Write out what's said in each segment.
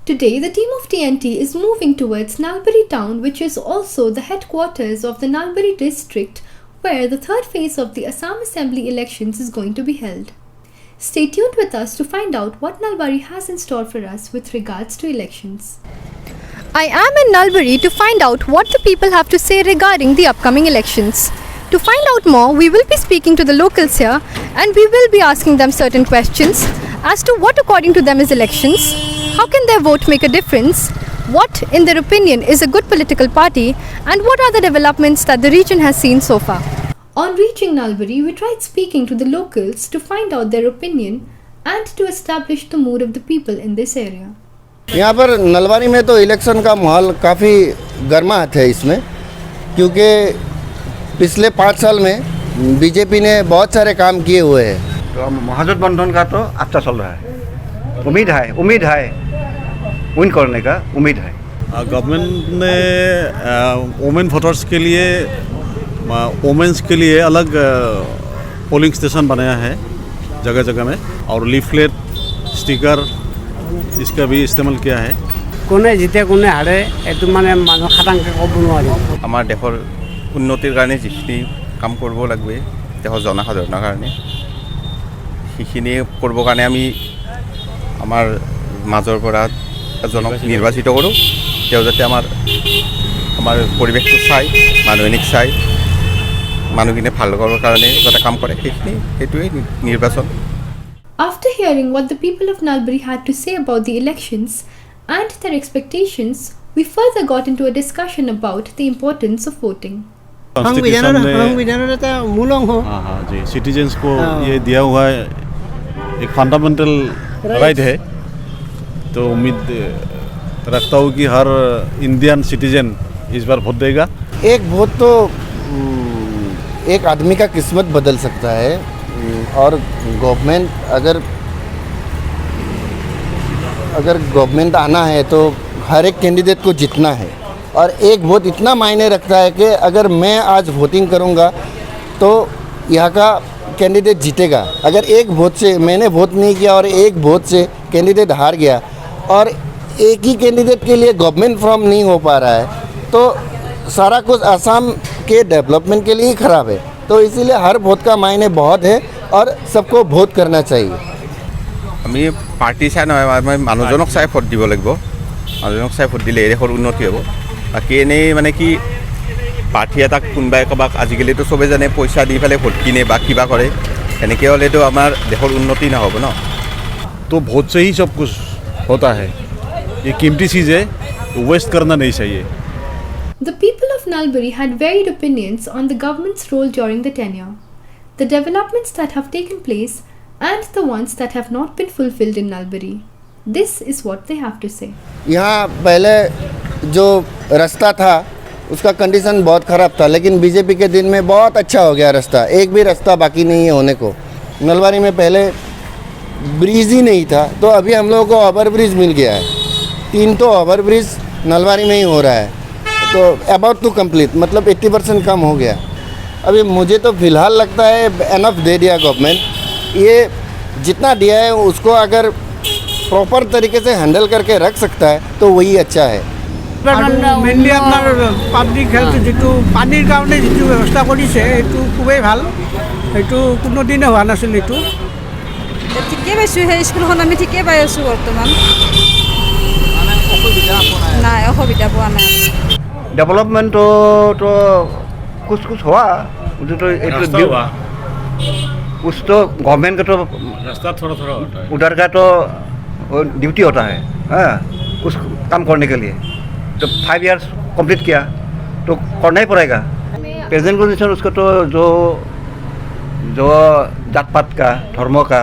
Today, the team of TNT is moving towards Nalbari town, which is also the headquarters of the Nalbari district, where the third phase of the Assam Assembly elections is going to be held. Stay tuned with us to find out what Nalbari has in store for us with regards to elections. I am in Nalbari to find out what the people have to say regarding the upcoming elections. To find out more, we will be speaking to the locals here and we will be asking them certain questions as to what according to them is elections, how can their vote make a difference, what in their opinion is a good political party, and what are the developments that the region has seen so far. On reaching Nalbari, we tried speaking to the locals to find out their opinion and to establish the mood of the people in this area. यहाँ पर नलबारी में तो election का माहौल काफ़ी गर्माहट है इसमें, क्योंकि पिछले 5 साल में बीजेपी ने बहुत सारे काम किए हुए हैं। तो महागठबंधन का तो अच्छा चल रहा है, उम्मीद है विन करने का उम्मीद है। गवर्नमेंट ने वुमेन वोटर्स के लिए वुमेन्स के लिए अलग पोलिंग स्टेशन बनाया है जगह जगह में, और लीफलेट स्टिकर इसका भी इस्तेमाल किया है। कोने जीते कोने हारे एतु माने मानु खाटांके कब নোৱাৰি। আমাৰ দেশৰ উন্নতিৰ কাৰণে যিখিনি কাম কৰিব লাগবে দেশৰ জনসাধাৰণৰ কাৰণে সেইখিনি কৰিবৰ কাৰণে আমি আমাৰ মাজৰ পৰা এজনক নিৰ্বাচিত কৰোঁ, তেওঁ যাতে আমাৰ পৰিৱেশটো চাই মানুহখিনিক চাই মানুহখিনি ভাল কৰাৰ কাৰণে যাতে কাম কৰে সেইটোৱেই নিৰ্বাচন। After hearing what the people of Nalbari had to say about the elections and their expectations, we further got into a discussion about the importance of voting. সংবিধানৰ এটা মূল অংশ। हाँ जी, सिटीजन्स को ये दिया हुआ है, एक फंडामेंटल राइट है। तो उम्मीद रखता हूँ कि हर इंडियन सिटीजन इस बार वोट देगा। एक वोट तो एक आदमी का किस्मत बदल सकता है, और गवर्नमेंट अगर गवर्नमेंट आना है तो हर एक कैंडिडेट को जीतना है, और एक वोट इतना मायने रखता है कि अगर मैं आज वोटिंग करूंगा तो यहाँ का कैंडिडेट जीतेगा। अगर एक वोट से मैंने वोट नहीं किया और एक वोट से कैंडिडेट हार गया और एक ही कैंडिडेट के लिए गवर्नमेंट फॉर्म नहीं हो पा रहा है, तो सारा कुछ आसाम के डेवलपमेंट के लिए ही ख़राब है। तो इसीलिए हर वोट का मायने बहुत है और सबको वोट करना चाहिए। আমি পাৰ্টি চাই নহয়, আমি মানুহজনক চাই ভোট দিব লাগিব। মানুহজনক চাই ভোট দিলে দেশৰ উন্নতি হ'ব। বাকী এনেই মানে কি পাৰ্টি এটাক কোনোবাই কাৰোবাক আজিকালিতো চবেই জানে পইচা দি পেলাই ভোট কিনে বা কিবা কৰে, সেনেকৈ হ'লেতো আমাৰ দেশৰ উন্নতি নহ'ব ন। तो वोट से ही सब कुछ होता है, ये कीमती चीज़ है, वेस्ट करना नहीं चाहिए। The people of Nalbari had varied opinions on the government's role during the tenure, the developments that have taken place, and the ones that have not been fulfilled in Nalbari. This is what they have to say. यहाँ पहले जो रास्ता था उसका condition बहुत ख़राब था, लेकिन बीजेपी के दिन में बहुत अच्छा हो गया रास्ता। एक भी रास्ता बाकी नहीं है होने को। नलबारी में पहले ब्रिज ही नहीं था, तो अभी हम लोगों को ओवर ब्रिज मिल गया है। 3 तो ओवर ब्रिज नलबारी में ही हो रहा है, तो अबाउट टू कंप्लीट, मतलब 80% कम हो गया। अभी मुझे तो फ़िलहाल लगता है एनफ दे दिया गवर्नमेंट। ये जितना दिया है उसको अगर प्रॉपर तरीके से हैंडल करके रख सकता है तो वही अच्छा है। মেইনলি আপোনাৰ পাব্লিক হেল্থ যিটো পানীৰ কাৰণে যিটো ব্যৱস্থা কৰিছে এইটো খুবেই ভাল, এইটো কোনোদিনে হোৱা নাছিল। এইটো ঠিকেই পাইছোঁ, সেই স্কুলখন আমি ঠিকেই পাই আছোঁ বৰ্তমান, নাই অসুবিধা পোৱা নাই। डेवलपमेंट तो कुछ हुआ, कुछ तो गवर्नमेंट का तो रास्ता थोड़ा उधर का तो ड्यूटी होता है, हाँ, उस काम करने के लिए। तो 5 इयर्स कंप्लीट किया तो करना ही पड़ेगा। प्रेजेंट कंडीशन उसको तो जो जात पात का धर्म का,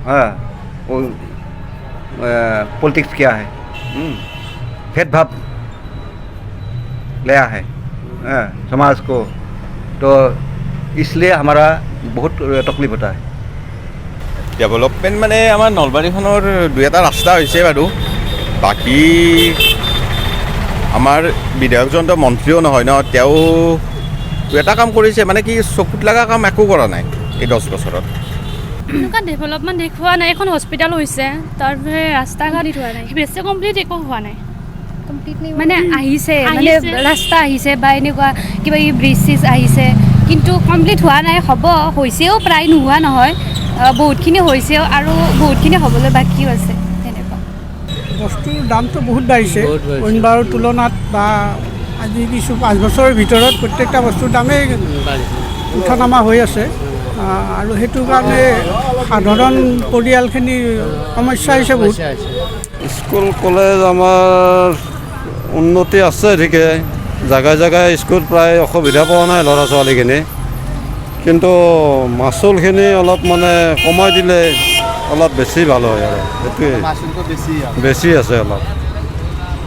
हाँ, वो पॉलिटिक्स क्या है, भेदभाव लिया है, हाँ, समाज को। तो इसलिए हमारा बहुत तकलीफ होता है। ডেভেলপমেণ্ট মানে আমাৰ নলবাৰীখনৰ 2-এটা ৰাস্তা হৈছে বাৰু, বাকী আমাৰ বিধায়কজনটো মন্ত্ৰীও নহয় ন, তেওঁ 2-এটা কাম কৰিছে, মানে কি চকুত লগা কাম একো কৰা নাই এই 10 বছৰত। এনেকুৱা ডেভেলপমেণ্ট দেখুওৱা নাই। এখন হস্পিটেল হৈছে, তাৰপিছত ৰাস্তা ঘাট বেছি কমপ্লিট একো হোৱা নাই। মানে আহিছে মানে ৰাস্তা আহিছে বা এনেকুৱা কিবা ব্ৰিজ চিজ আহিছে, কিন্তু কমপ্লিট হোৱা নাই। হ'ব, হৈছেও, প্ৰায় নোহোৱা নহয়, বহুতখিনি হৈছেও আৰু বহুতখিনি হ'বলৈ বাকীও আছে। তেনেকুৱা বস্তুৰ দামটো বহুত বাঢ়িছে অইনবাৰৰ তুলনাত, বা আজি কিছু 5 বছৰৰ ভিতৰত প্ৰত্যেকটা বস্তুৰ দামেই উঠা-নমা হৈ আছে, আৰু সেইটো কাৰণে সাধাৰণ পৰিয়ালখিনিৰ সমস্যা হৈছে বহুত। স্কুল কলেজ আমাৰ উন্নতি আছে ঠিকে, জেগাই জেগাই স্কুল প্ৰায় অসুবিধা পোৱা নাই ল'ৰা ছোৱালীখিনি, কিন্তু মাচুলখিনি অলপ মানে কমাই দিলে অলপ বেছি ভাল হয় আৰু সেইটোৱে বেছি আছে অলপ।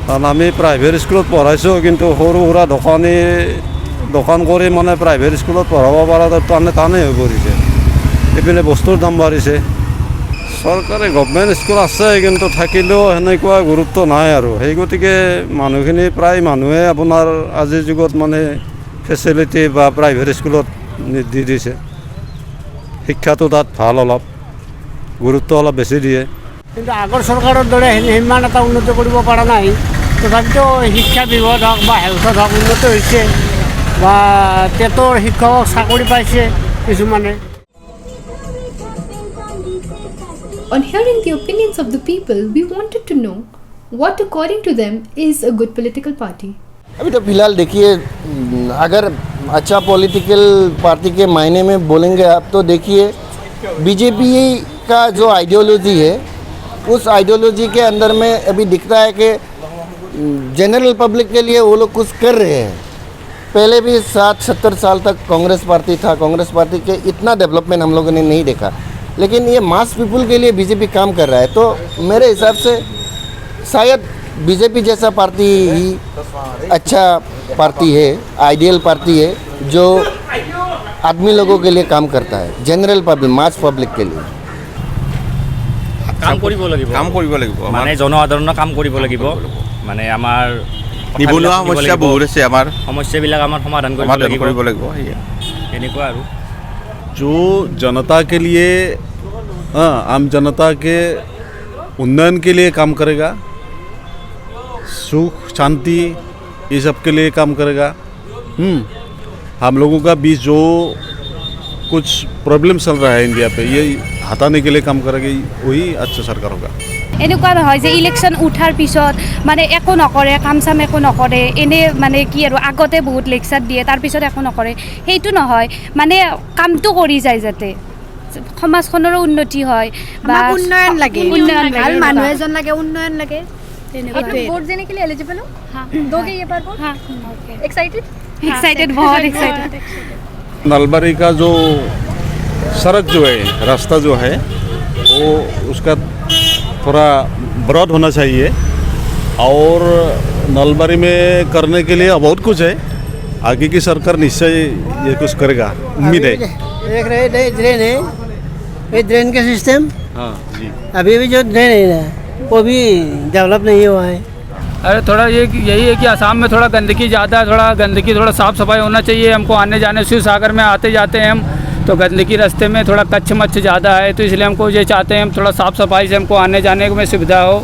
কাৰণ আমি প্ৰাইভেট স্কুলত পঢ়াইছোঁ, কিন্তু সৰু সুৰা দোকান কৰি মানে প্ৰাইভেট স্কুলত পঢ়াব পৰা টানেই হৈ পৰিছে। এইপিনে বস্তুৰ দাম বাঢ়িছে। চৰকাৰী গভমেণ্ট স্কুল আছে, কিন্তু থাকিলেও সেনেকুৱা গুৰুত্ব নাই আৰু। সেই গতিকে মানুহখিনি প্ৰায় মানুহে আপোনাৰ আজিৰ যুগত মানে ফেচিলিটি বা প্ৰাইভেট স্কুলত দি দিছে। শিক্ষাটো তাত ভাল, অলপ গুৰুত্ব অলপ বেছি দিয়ে। কিন্তু আগৰ চৰকাৰৰ দৰে সিমান এটা উন্নত কৰিব পৰা নাই। তথাপিতো শিক্ষা বিভাগ হওক বা হেল্থত হওক উন্নত হৈছে, বা টেটৰ শিক্ষকক চাকৰি পাইছে কিছুমানে। On hearing the opinions of the people, we wanted to know what according to them is a good political party. अभी तो फिलहाल देखिए, अगर अच्छा पॉलिटिकल पार्टी के मायने में बोलेंगे आप, तो देखिए बीजेपी का जो आइडियोलॉजी है, उस आइडियोलॉजी के अंदर में अभी दिखता है कि जनरल पब्लिक के लिए वो लोग कुछ कर रहे हैं। पहले भी 60-70 साल तक कांग्रेस पार्टी था, कांग्रेस पार्टी के इतना डेवलपमेंट हम लोगों ने नहीं देखा, लेकिन ये मास पीपल के लिए बीजेपी काम कर रहा है। तो मेरे हिसाब से शायद बीजेपी जैसा पार्टी ही अच्छा पार्टी है, आइडियल पार्टी है, जो आदमी लोगों के लिए काम करता है, जनरल पब्लिक, मास पब्लिक के लिए কাম কৰিব লাগিব মানে জনসাধাৰণৰ কাম কৰিব লাগিব। মানে আমাৰ নিবনুৱা সমস্যা বহুত আছে, আমাৰ সমস্যাবিলাক আমাৰ সমাধান কৰিব লাগিব। এনেকুৱা আৰু जो जनता के लिए, आम जनता के उन्नयन के लिए काम करेगा, सुख शांति ये सब के लिए काम करेगा। हम लोगों का बीच जो कुछ प्रॉब्लम चल रहा है इंडिया पे, ये हटाने के लिए काम करेगी, वही अच्छा सरकार होगा। এনেকুৱা নহয় যে ইলেকশ্যন উঠাৰ পিছত মানে একো নকৰে, কাম চাম একো নকৰে, এনে মানে কি আৰু আগতে বহুত লেকচাৰ দিয়ে, তাৰপিছত একো নকৰে, সেইটো নহয়। মানে কামটো কৰি যায়, যাতে সমাজখনৰো উন্নতি হয় বা উন্নয়ন লাগে, উন্নয়ন ভাল লাগে, মানুহ এজন লাগে, উন্নয়ন লাগে। वोट देने के लिए एलिजिबल हो? हाँ। दोगे ये बार वोट? हाँ, एक्साइटेड? एक्साइटेड, बहुत एक्साइटेड। नलबारी का जो सड़क जो है, रास्ता जो है, वो उसका थोड़ा ब्रॉड होना चाहिए, और नलबारी में करने के लिए बहुत कुछ है। आगे की सरकार निश्चय ये कुछ करेगा, उम्मीद है। देख रहे ड्रेन है, ये ड्रेन का सिस्टम। हाँ जी, अभी भी जो ड्रेन है ना, वो भी डेवलप नहीं हुआ है। अरे थोड़ा यही है कि असम में थोड़ा गंदगी ज़्यादा है, थोड़ा साफ़ सफाई होना चाहिए। हमको आने जाने शिव सागर में आते जाते हैं हम, तो गंदगी रास्ते में थोड़ा कच्छ मच्छ ज़्यादा है, तो इसलिए हमको ये चाहते हैं हम थोड़ा साफ़ सफाई से हमको आने जाने में सुविधा हो।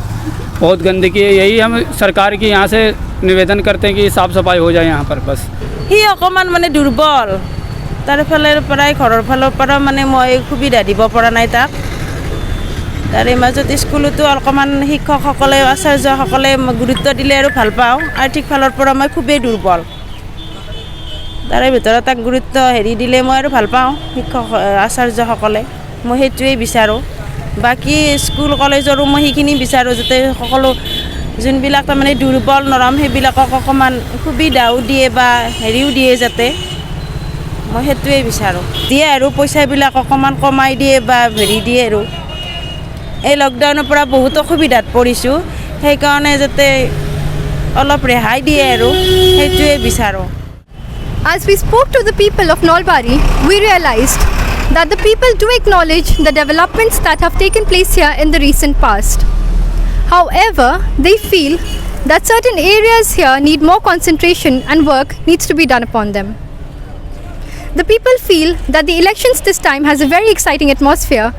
बहुत गंदगी है, यही हम सरकार की यहाँ से निवेदन करते हैं कि साफ़ सफाई हो जाए यहाँ पर बस। সি অকণমান মানে দুৰ্বল, তাৰ ফালৰ পৰাই ঘৰৰ ফালৰ পৰা মানে মই সুবিধা দিব পৰা নাই তাক। তাৰে মাজত স্কুলতো অকণমান শিক্ষকসকলে, আচাৰ্যসকলে গুৰুত্ব দিলে আৰু ভাল পাওঁ। আৰ্থিক ফালৰ পৰা মই খুবেই দুৰ্বল, তাৰে ভিতৰত তাক গুৰুত্ব দিলে মই আৰু ভাল পাওঁ শিক্ষক আচাৰ্যসকলে। মই সেইটোৱেই বিচাৰোঁ। বাকী স্কুল কলেজৰো মই সেইখিনি বিচাৰোঁ, যাতে সকলো যোনবিলাক তাৰমানে দুৰ্বল নৰম সেইবিলাকক অকণমান সুবিধাও দিয়ে বা দিয়ে, যাতে মই সেইটোৱেই বিচাৰোঁ। দিয়ে আৰু পইচাবিলাক অকণমান কমাই দিয়ে বা দিয়ে আৰু। এই লকডাউনৰ পৰা বহুত অসুবিধাত পৰিছোঁ, সেইকাৰণে যাতে অলপ ৰেহাই দিয়ে আৰু সেইটোৱে বিচাৰোঁ। As we spoke to the people of Nalbari, we realized that the people do acknowledge the developments that have taken place here in the recent past. However, they feel that certain areas here need more concentration and work needs to be done upon them. The people feel that the elections this time has a very exciting atmosphere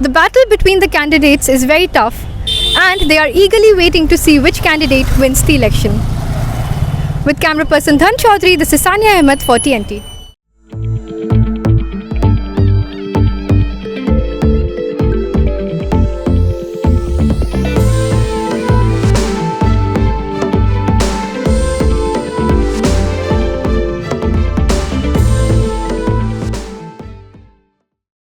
The battle between the candidates is very tough, and they are eagerly waiting to see which candidate wins the election. With camera person Dhan Chaudhary, this is Sania Ahmed for TNT.